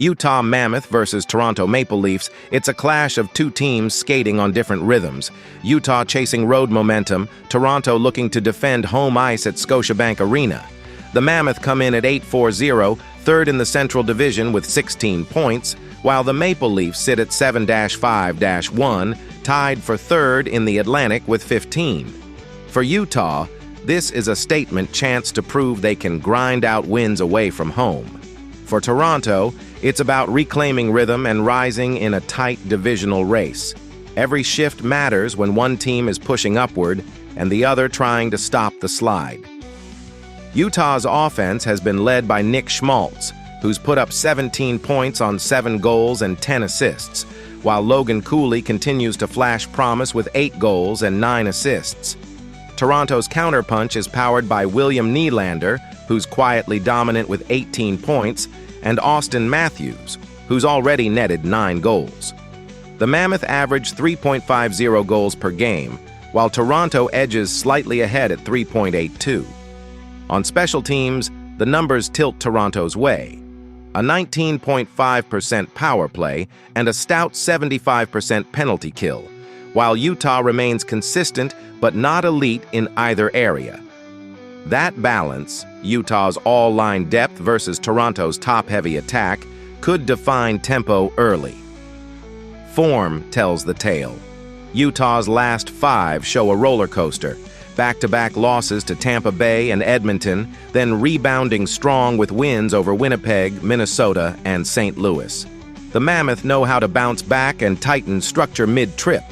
Utah Mammoth versus Toronto Maple Leafs. It's a clash of two teams skating on different rhythms. Utah chasing road momentum, Toronto looking to defend home ice at Scotiabank Arena. The Mammoth come in at 8-4-0, third in the Central Division with 16 points, while the Maple Leafs sit at 7-5-1, tied for third in the Atlantic with 15. For Utah, this is a statement chance to prove they can grind out wins away from home. For Toronto, it's about reclaiming rhythm and rising in a tight divisional race. Every shift matters when one team is pushing upward and the other trying to stop the slide. Utah's offense has been led by Nick Schmaltz, who's put up 17 points on 7 goals and 10 assists, while Logan Cooley continues to flash promise with 8 goals and 9 assists. Toronto's counterpunch is powered by William Nylander, who's quietly dominant with 18 points, and Austin Matthews, who's already netted 9 goals. The Mammoth average 3.50 goals per game, while Toronto edges slightly ahead at 3.82. On special teams, the numbers tilt Toronto's way. A 19.5% power play and a stout 75% penalty kill, while Utah remains consistent but not elite in either area. That balance, Utah's all-line depth versus Toronto's top-heavy attack, could define tempo early. Form tells the tale. Utah's last 5 show a roller coaster, back-to-back losses to Tampa Bay and Edmonton, then rebounding strong with wins over Winnipeg, Minnesota, and St. Louis. The Mammoth know how to bounce back and tighten structure mid-trip.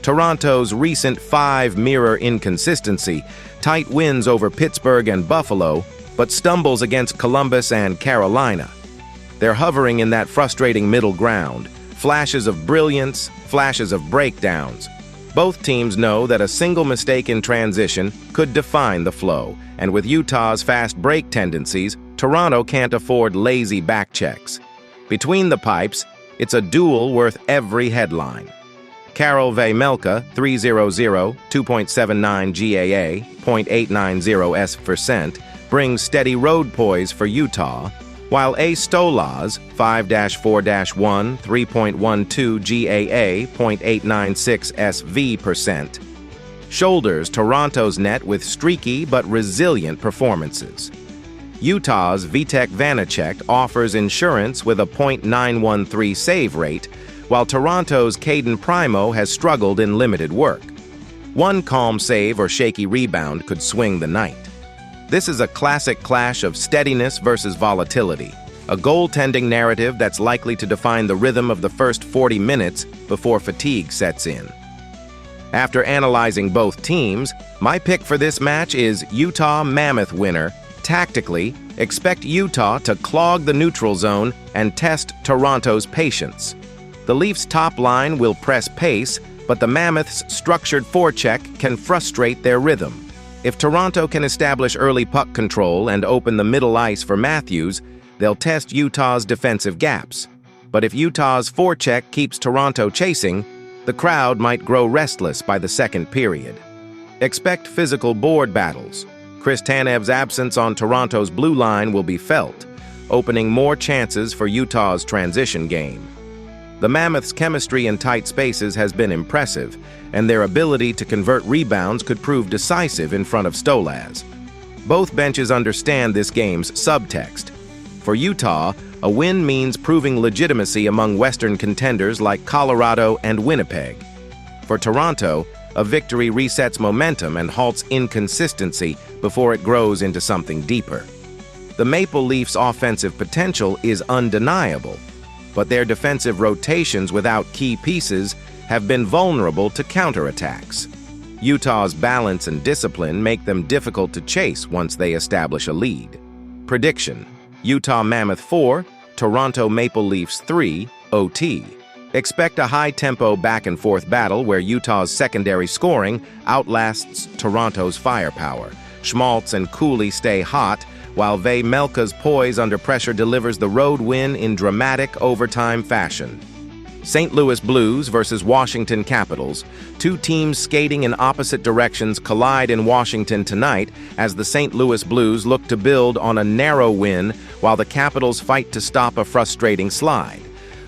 Toronto's recent 5 mirror inconsistency, tight wins over Pittsburgh and Buffalo, but stumbles against Columbus and Carolina. They're hovering in that frustrating middle ground, flashes of brilliance, flashes of breakdowns. Both teams know that a single mistake in transition could define the flow, and with Utah's fast break tendencies, Toronto can't afford lazy backchecks. Between the pipes, it's a duel worth every headline. Karel Vejmelka, 300, 2.79 GAA, .890 brings steady road poise for Utah, while A. Stolaz, 5-4-1, 3.12 GAA, .896 shoulders Toronto's net with streaky but resilient performances. Utah's Vitek Vanacek offers insurance with a .913 save rate, while Toronto's Caden Primo has struggled in limited work. One calm save or shaky rebound could swing the night. This is a classic clash of steadiness versus volatility, a goaltending narrative that's likely to define the rhythm of the first 40 minutes before fatigue sets in. After analyzing both teams, my pick for this match is Utah Mammoth winner. Tactically, expect Utah to clog the neutral zone and test Toronto's patience. The Leafs' top line will press pace, but the Mammoths' structured forecheck can frustrate their rhythm. If Toronto can establish early puck control and open the middle ice for Matthews, they'll test Utah's defensive gaps. But if Utah's forecheck keeps Toronto chasing, the crowd might grow restless by the second period. Expect physical board battles. Chris Tanev's absence on Toronto's blue line will be felt, opening more chances for Utah's transition game. The Mammoths' chemistry in tight spaces has been impressive, and their ability to convert rebounds could prove decisive in front of Stolaz. Both benches understand this game's subtext. For Utah, a win means proving legitimacy among Western contenders like Colorado and Winnipeg. For Toronto, a victory resets momentum and halts inconsistency before it grows into something deeper. The Maple Leafs' offensive potential is undeniable, but their defensive rotations without key pieces have been vulnerable to counterattacks. Utah's balance and discipline make them difficult to chase once they establish a lead. Prediction: Utah Mammoth 4, Toronto Maple Leafs 3, OT. Expect a high-tempo back-and-forth battle where Utah's secondary scoring outlasts Toronto's firepower. Schmaltz and Cooley stay hot, while Vejmelka's poise under pressure delivers the road win in dramatic overtime fashion. St. Louis Blues versus Washington Capitals. Two teams skating in opposite directions collide in Washington tonight as the St. Louis Blues look to build on a narrow win while the Capitals fight to stop a frustrating slide.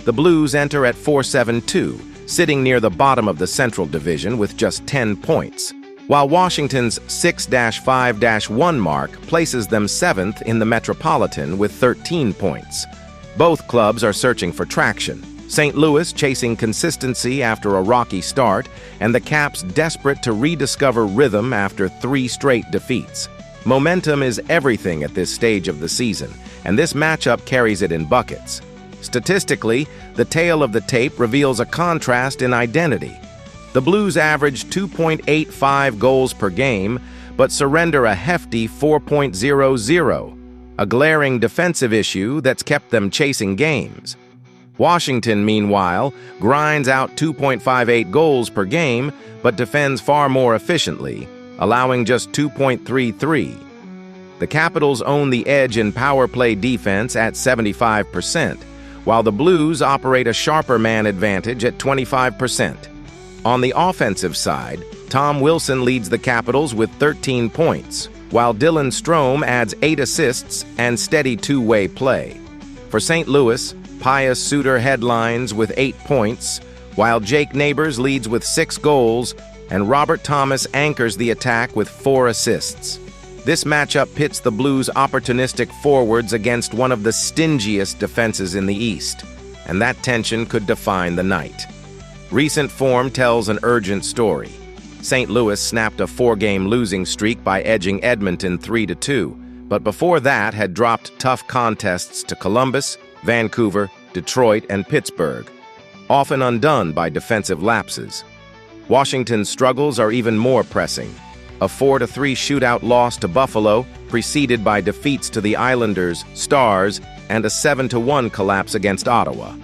The Blues enter at 4-7-2, sitting near the bottom of the Central Division with just 10 points, while Washington's 6-5-1 mark places them 7th in the Metropolitan with 13 points. Both clubs are searching for traction. St. Louis chasing consistency after a rocky start, and the Caps desperate to rediscover rhythm after 3 straight defeats. Momentum is everything at this stage of the season, and this matchup carries it in buckets. Statistically, the tale of the tape reveals a contrast in identity. The Blues average 2.85 goals per game, but surrender a hefty 4.00, a glaring defensive issue that's kept them chasing games. Washington, meanwhile, grinds out 2.58 goals per game, but defends far more efficiently, allowing just 2.33. The Capitals own the edge in power play defense at 75%, while the Blues operate a sharper man advantage at 25%. On the offensive side, Tom Wilson leads the Capitals with 13 points, while Dylan Strome adds 8 assists and steady two-way play. For St. Louis, Pius Suter headlines with 8 points, while Jake Neighbors leads with 6 goals, and Robert Thomas anchors the attack with 4 assists. This matchup pits the Blues' opportunistic forwards against one of the stingiest defenses in the East, and that tension could define the night. Recent form tells an urgent story. St. Louis snapped a 4-game losing streak by edging Edmonton 3-2, but before that had dropped tough contests to Columbus, Vancouver, Detroit, and Pittsburgh, often undone by defensive lapses. Washington's struggles are even more pressing. A 4-3 shootout loss to Buffalo, preceded by defeats to the Islanders, Stars, and a 7-1 collapse against Ottawa.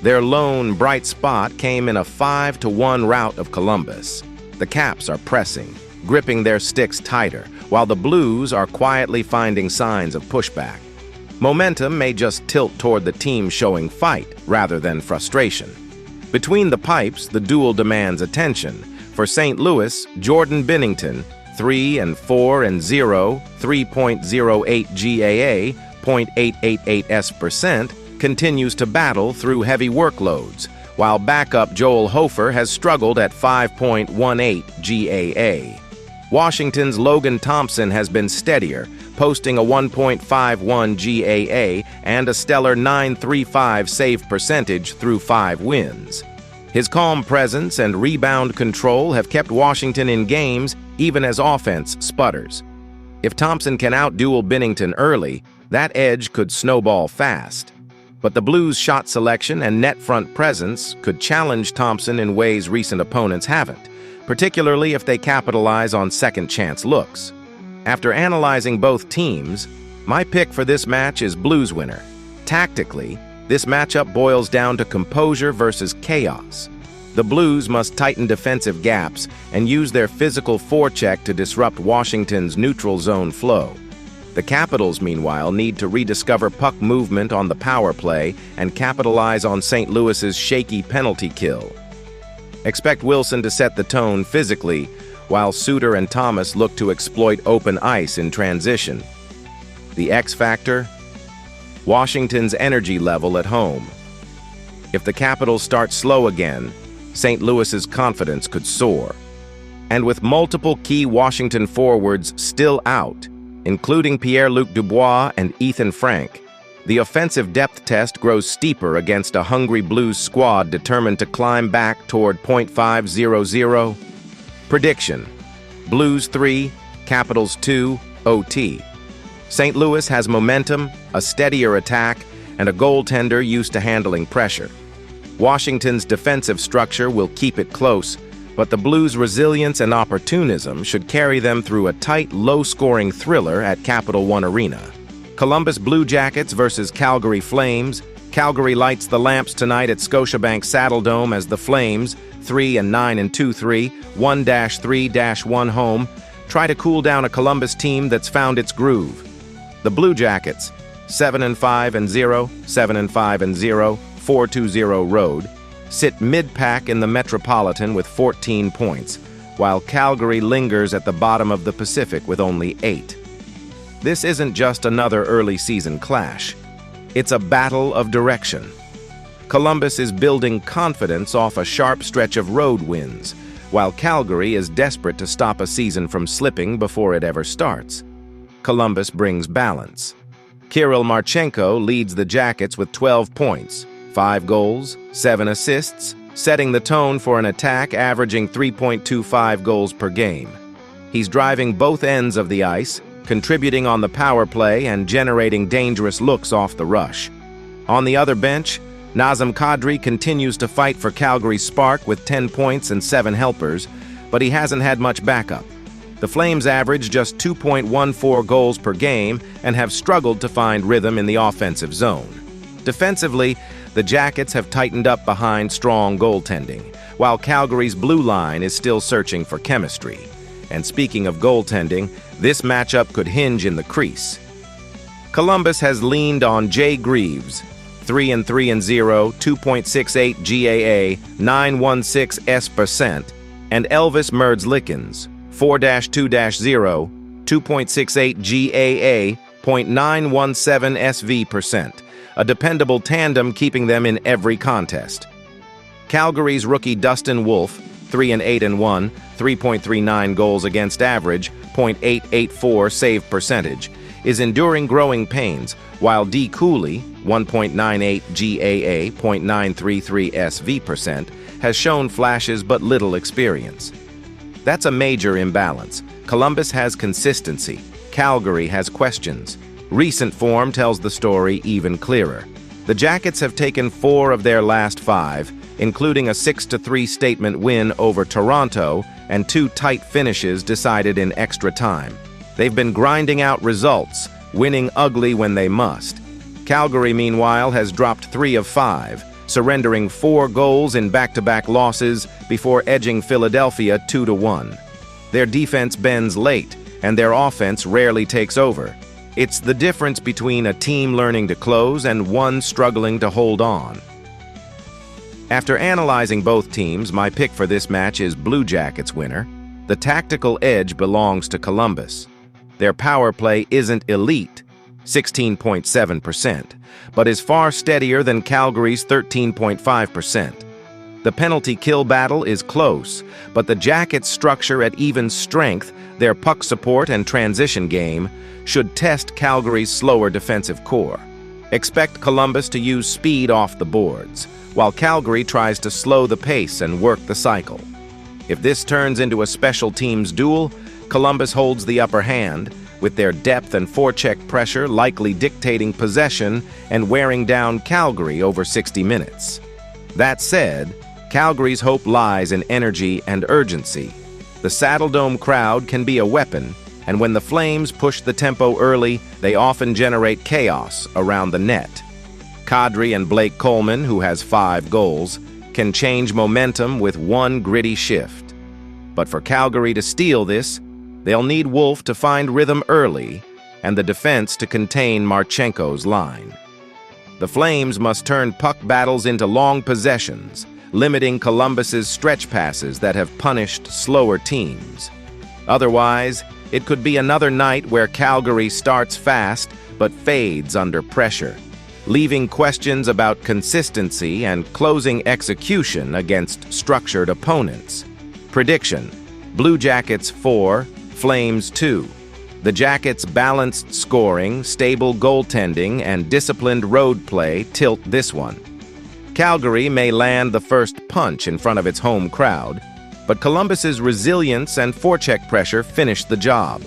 Their lone bright spot came in a 5-1 rout of Columbus. The Caps are pressing, gripping their sticks tighter, while the Blues are quietly finding signs of pushback. Momentum may just tilt toward the team showing fight rather than frustration. Between the pipes, the duel demands attention. For St. Louis, Jordan Binnington, 3-4-0, 3.08 GAA, .888%, continues to battle through heavy workloads, while backup Joel Hofer has struggled at 5.18 GAA. Washington's Logan Thompson has been steadier, posting a 1.51 GAA and a stellar .935 save percentage through 5 wins. His calm presence and rebound control have kept Washington in games even as offense sputters. If Thompson can outduel Binnington early, that edge could snowball fast. But the Blues' shot selection and net front presence could challenge Thompson in ways recent opponents haven't, particularly if they capitalize on second-chance looks. After analyzing both teams, my pick for this match is Blues winner. Tactically, this matchup boils down to composure versus chaos. The Blues must tighten defensive gaps and use their physical forecheck to disrupt Washington's neutral zone flow. The Capitals, meanwhile, need to rediscover puck movement on the power play and capitalize on St. Louis's shaky penalty kill. Expect Wilson to set the tone physically, while Suter and Thomas look to exploit open ice in transition. The X factor? Washington's energy level at home. If the Capitals start slow again, St. Louis's confidence could soar. And with multiple key Washington forwards still out, including Pierre-Luc Dubois and Ethan Frank, the offensive depth test grows steeper against a hungry Blues squad determined to climb back toward .500. Prediction: Blues 3, Capitals 2, OT. St. Louis has momentum, a steadier attack, and a goaltender used to handling pressure. Washington's defensive structure will keep it close, but the Blues' resilience and opportunism should carry them through a tight, low-scoring thriller at Capital One Arena. Columbus Blue Jackets versus Calgary Flames. Calgary lights the lamps tonight at Scotiabank Saddledome as the Flames, 3-9-2-3, 1-3-1 home, try to cool down a Columbus team that's found its groove. The Blue Jackets, 7-5-0, 7-5-0, 4-2-0 road, sit mid-pack in the Metropolitan with 14 points, while Calgary lingers at the bottom of the Pacific with only 8. This isn't just another early season clash. It's a battle of direction. Columbus is building confidence off a sharp stretch of road wins, while Calgary is desperate to stop a season from slipping before it ever starts. Columbus brings balance. Kirill Marchenko leads the Jackets with 12 points, 5 goals, 7 assists, setting the tone for an attack averaging 3.25 goals per game. He's driving both ends of the ice, contributing on the power play and generating dangerous looks off the rush. On the other bench, Nazem Kadri continues to fight for Calgary's spark with 10 points and 7 helpers, but he hasn't had much backup. The Flames average just 2.14 goals per game and have struggled to find rhythm in the offensive zone. Defensively, the Jackets have tightened up behind strong goaltending, while Calgary's blue line is still searching for chemistry. And speaking of goaltending, this matchup could hinge in the crease. Columbus has leaned on Jay Greaves, 3-3-0, 2.68 GAA, 916%, and Elvis Merds-Lickens, 4-2-0, 2.68 GAA, 0.917 SV%, a dependable tandem keeping them in every contest. Calgary's rookie Dustin Wolf, 3-8-1, 3.39 goals against average, 0.884 save percentage, is enduring growing pains, while D. Cooley, 1.98 GAA, 0.933 SV%, has shown flashes but little experience. That's a major imbalance. Columbus has consistency. Calgary has questions. Recent form tells the story even clearer. The Jackets have taken 4 of their last 5, including a 6-3 statement win over Toronto and 2 tight finishes decided in extra time. They've been grinding out results, winning ugly when they must. Calgary, meanwhile, has dropped 3 of 5, surrendering 4 goals in back-to-back losses before edging Philadelphia 2-1. Their defense bends late, and their offense rarely takes over. It's the difference between a team learning to close and one struggling to hold on. After analyzing both teams, my pick for this match is Blue Jackets winner. The tactical edge belongs to Columbus. Their power play isn't elite, 16.7%, but is far steadier than Calgary's 13.5%. The penalty kill battle is close, but the Jackets' structure at even strength, their puck support and transition game, should test Calgary's slower defensive core. Expect Columbus to use speed off the boards, while Calgary tries to slow the pace and work the cycle. If this turns into a special teams duel, Columbus holds the upper hand, with their depth and forecheck pressure likely dictating possession and wearing down Calgary over 60 minutes. That said, Calgary's hope lies in energy and urgency. The Saddledome crowd can be a weapon, and when the Flames push the tempo early, they often generate chaos around the net. Kadri and Blake Coleman, who has 5 goals, can change momentum with one gritty shift. But for Calgary to steal this, they'll need Wolf to find rhythm early and the defense to contain Marchenko's line. The Flames must turn puck battles into long possessions, limiting Columbus's stretch passes that have punished slower teams. Otherwise, it could be another night where Calgary starts fast but fades under pressure, leaving questions about consistency and closing execution against structured opponents. Prediction: Blue Jackets 4, Flames 2. The Jackets' balanced scoring, stable goaltending, and disciplined road play tilt this one. Calgary may land the first punch in front of its home crowd, but Columbus's resilience and forecheck pressure finish the job.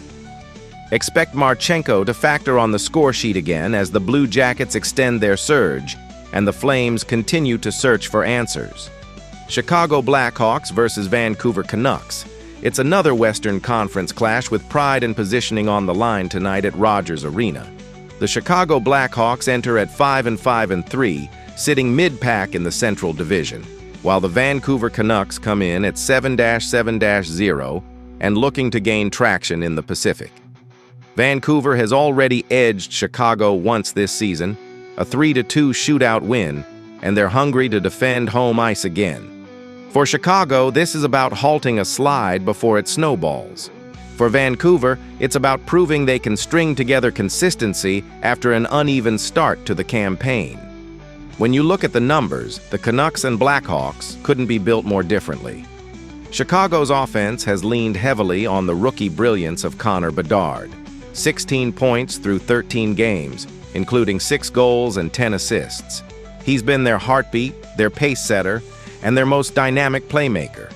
Expect Marchenko to factor on the score sheet again as the Blue Jackets extend their surge and the Flames continue to search for answers. Chicago Blackhawks versus Vancouver Canucks. It's another Western Conference clash with pride and positioning on the line tonight at Rogers Arena. The Chicago Blackhawks enter at 5-5-3, sitting mid-pack in the Central Division, while the Vancouver Canucks come in at 7-7-0 and looking to gain traction in the Pacific. Vancouver has already edged Chicago once this season, a 3-2 shootout win, and they're hungry to defend home ice again. For Chicago, this is about halting a slide before it snowballs. For Vancouver, it's about proving they can string together consistency after an uneven start to the campaign. When you look at the numbers, the Canucks and Blackhawks couldn't be built more differently. Chicago's offense has leaned heavily on the rookie brilliance of Connor Bedard. 16 points through 13 games, including 6 goals and 10 assists. He's been their heartbeat, their pace setter, and their most dynamic playmaker.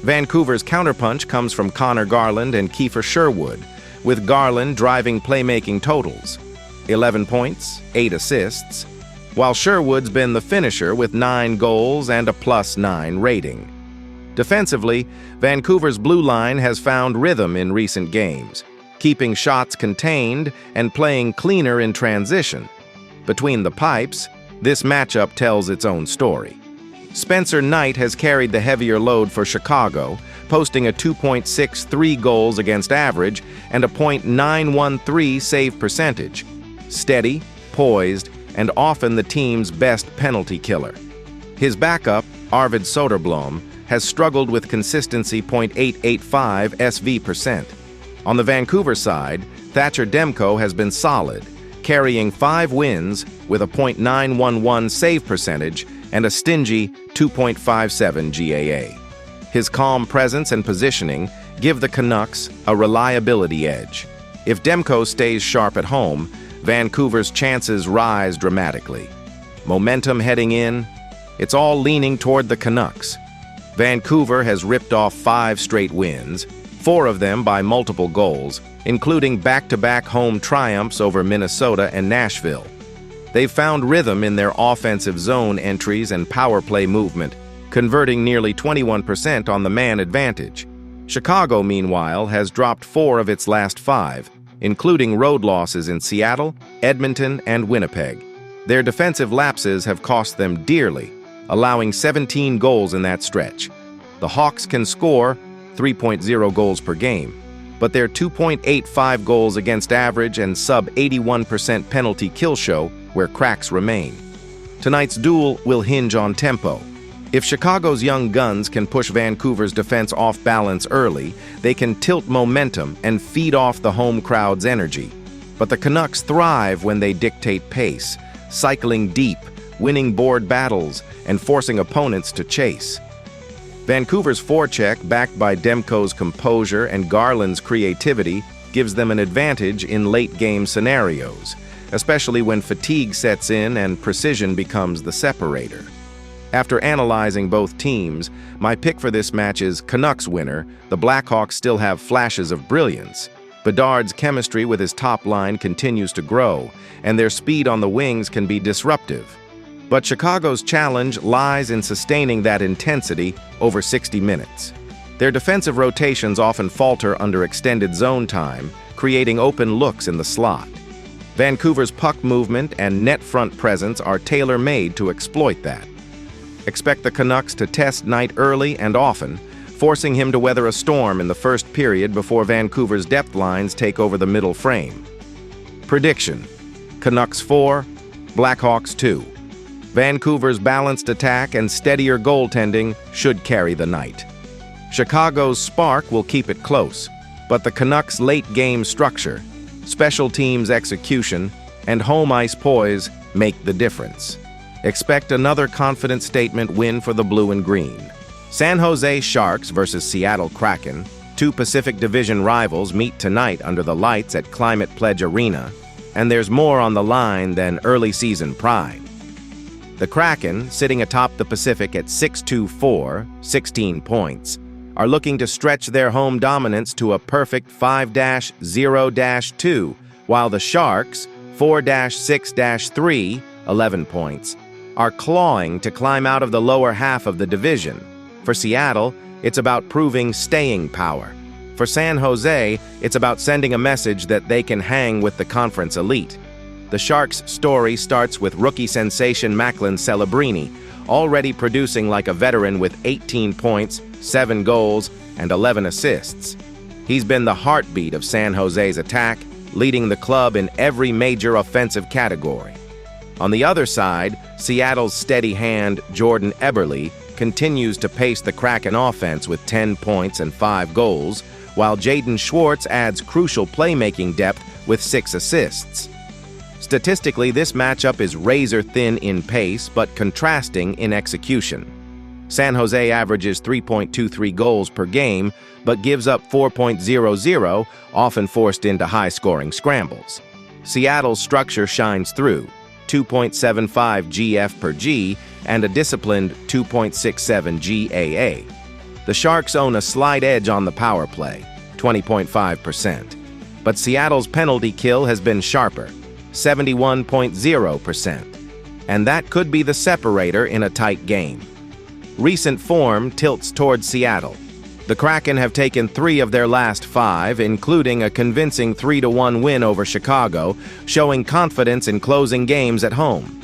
Vancouver's counterpunch comes from Connor Garland and Kiefer Sherwood, with Garland driving playmaking totals. 11 points, 8 assists, while Sherwood's been the finisher with 9 goals and a +9 rating. Defensively, Vancouver's blue line has found rhythm in recent games, keeping shots contained and playing cleaner in transition. Between the pipes, this matchup tells its own story. Spencer Knight has carried the heavier load for Chicago, posting a 2.63 goals against average and a .913 save percentage. Steady, poised, and often the team's best penalty killer. His backup, Arvid Soderblom, has struggled with consistency .885 SV%. On the Vancouver side, Thatcher Demko has been solid, carrying 5 wins with a .911 save percentage and a stingy 2.57 GAA. His calm presence and positioning give the Canucks a reliability edge. If Demko stays sharp at home, Vancouver's chances rise dramatically. Momentum heading in, it's all leaning toward the Canucks. Vancouver has ripped off 5 straight wins, 4 of them by multiple goals, including back-to-back home triumphs over Minnesota and Nashville. They've found rhythm in their offensive zone entries and power play movement, converting nearly 21% on the man advantage. Chicago, meanwhile, has dropped 4 of its last 5, including road losses in Seattle, Edmonton, and Winnipeg. Their defensive lapses have cost them dearly, allowing 17 goals in that stretch. The Hawks can score 3.0 goals per game, but their 2.85 goals against average and sub-81% penalty kill show where cracks remain. Tonight's duel will hinge on tempo. If Chicago's young guns can push Vancouver's defense off balance early, they can tilt momentum and feed off the home crowd's energy. But the Canucks thrive when they dictate pace, cycling deep, winning board battles, and forcing opponents to chase. Vancouver's forecheck, backed by Demko's composure and Garland's creativity, gives them an advantage in late-game scenarios, especially when fatigue sets in and precision becomes the separator. After analyzing both teams, my pick for this match is Canucks winner. The Blackhawks still have flashes of brilliance. Bedard's chemistry with his top line continues to grow, and their speed on the wings can be disruptive. But Chicago's challenge lies in sustaining that intensity over 60 minutes. Their defensive rotations often falter under extended zone time, creating open looks in the slot. Vancouver's puck movement and net front presence are tailor-made to exploit that. Expect the Canucks to test Knight early and often, forcing him to weather a storm in the first period before Vancouver's depth lines take over the middle frame. Prediction: Canucks 4, Blackhawks 2. Vancouver's balanced attack and steadier goaltending should carry the night. Chicago's spark will keep it close, but the Canucks' late-game structure, special teams execution, and home ice poise make the difference. Expect another confident statement win for the blue and green. San Jose Sharks versus Seattle Kraken, 2 Pacific Division rivals, meet tonight under the lights at Climate Pledge Arena, and there's more on the line than early season pride. The Kraken, sitting atop the Pacific at 6-2-4, 16 points, are looking to stretch their home dominance to a perfect 5-0-2, while the Sharks, 4-6-3, 11 points, are clawing to climb out of the lower half of the division. For Seattle, it's about proving staying power. For San Jose, it's about sending a message that they can hang with the conference elite. The Sharks' story starts with rookie sensation Macklin Celebrini, already producing like a veteran with 18 points, 7 goals, and 11 assists. He's been the heartbeat of San Jose's attack, leading the club in every major offensive category. On the other side, Seattle's steady hand, Jordan Eberle, continues to pace the Kraken offense with 10 points and 5 goals, while Jaden Schwartz adds crucial playmaking depth with 6 assists. Statistically, this matchup is razor-thin in pace, but contrasting in execution. San Jose averages 3.23 goals per game, but gives up 4.00, often forced into high-scoring scrambles. Seattle's structure shines through, 2.75 GF per G and a disciplined 2.67 GAA. The Sharks own a slight edge on the power play, 20.5%. But Seattle's penalty kill has been sharper, 71.0%. And that could be the separator in a tight game. Recent form tilts towards Seattle. The Kraken have taken 3 of their last 5, including a convincing 3-1 win over Chicago, showing confidence in closing games at home.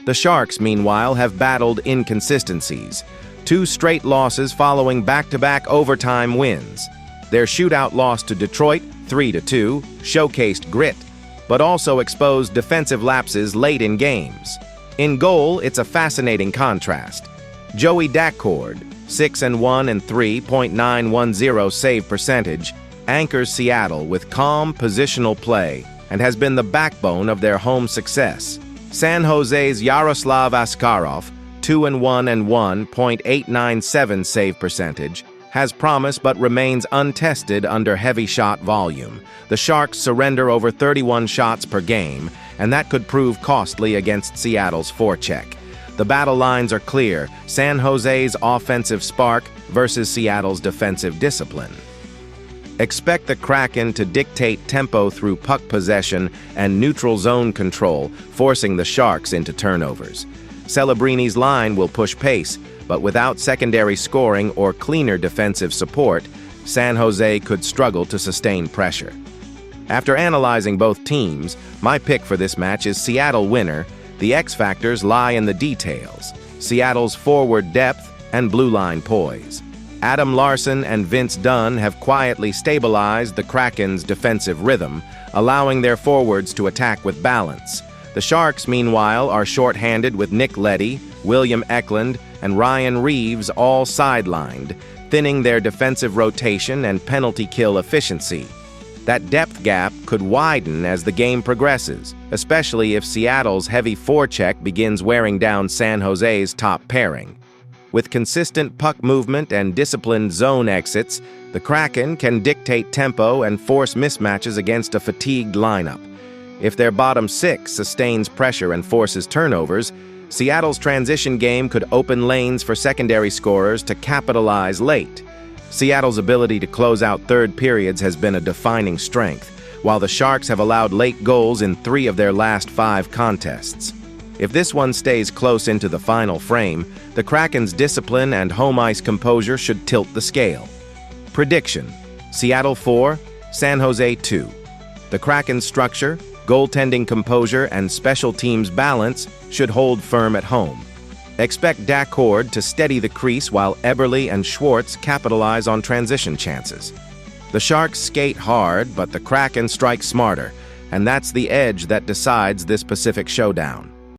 The Sharks, meanwhile, have battled inconsistencies. 2 straight losses following back-to-back overtime wins. Their shootout loss to Detroit, 3-2, showcased grit, but also exposed defensive lapses late in games. In goal, it's a fascinating contrast. Joey Daccord, 6-1 and 3.910 save percentage, anchors Seattle with calm positional play and has been the backbone of their home success. San Jose's Yaroslav Askarov, 2-1 and 1.897 save percentage, has promise but remains untested under heavy shot volume. The Sharks surrender over 31 shots per game, and that could prove costly against Seattle's forecheck. The battle lines are clear: San Jose's offensive spark versus Seattle's defensive discipline. Expect the Kraken to dictate tempo through puck possession and neutral zone control, forcing the Sharks into turnovers. Celebrini's line will push pace, but without secondary scoring or cleaner defensive support, San Jose could struggle to sustain pressure. After analyzing both teams, my pick for this match is Seattle winner. The X factors lie in the details: Seattle's forward depth and blue line poise. Adam Larsson and Vince Dunn have quietly stabilized the Kraken's defensive rhythm, allowing their forwards to attack with balance. The Sharks, meanwhile, are short-handed with Nick Leddy, William Eklund, and Ryan Reeves all sidelined, thinning their defensive rotation and penalty kill efficiency. That depth gap could widen as the game progresses, especially if Seattle's heavy forecheck begins wearing down San Jose's top pairing. With consistent puck movement and disciplined zone exits, the Kraken can dictate tempo and force mismatches against a fatigued lineup. If their bottom 6 sustains pressure and forces turnovers, Seattle's transition game could open lanes for secondary scorers to capitalize late. Seattle's ability to close out third periods has been a defining strength, while the Sharks have allowed late goals in 3 of their last 5 contests. If this one stays close into the final frame, the Kraken's discipline and home ice composure should tilt the scale. Prediction: Seattle 4, San Jose 2. The Kraken's structure, goaltending composure, and special teams balance should hold firm at home. Expect Daccord to steady the crease while Eberle and Schwartz capitalize on transition chances. The Sharks skate hard, but the Kraken strike smarter, and that's the edge that decides this Pacific showdown.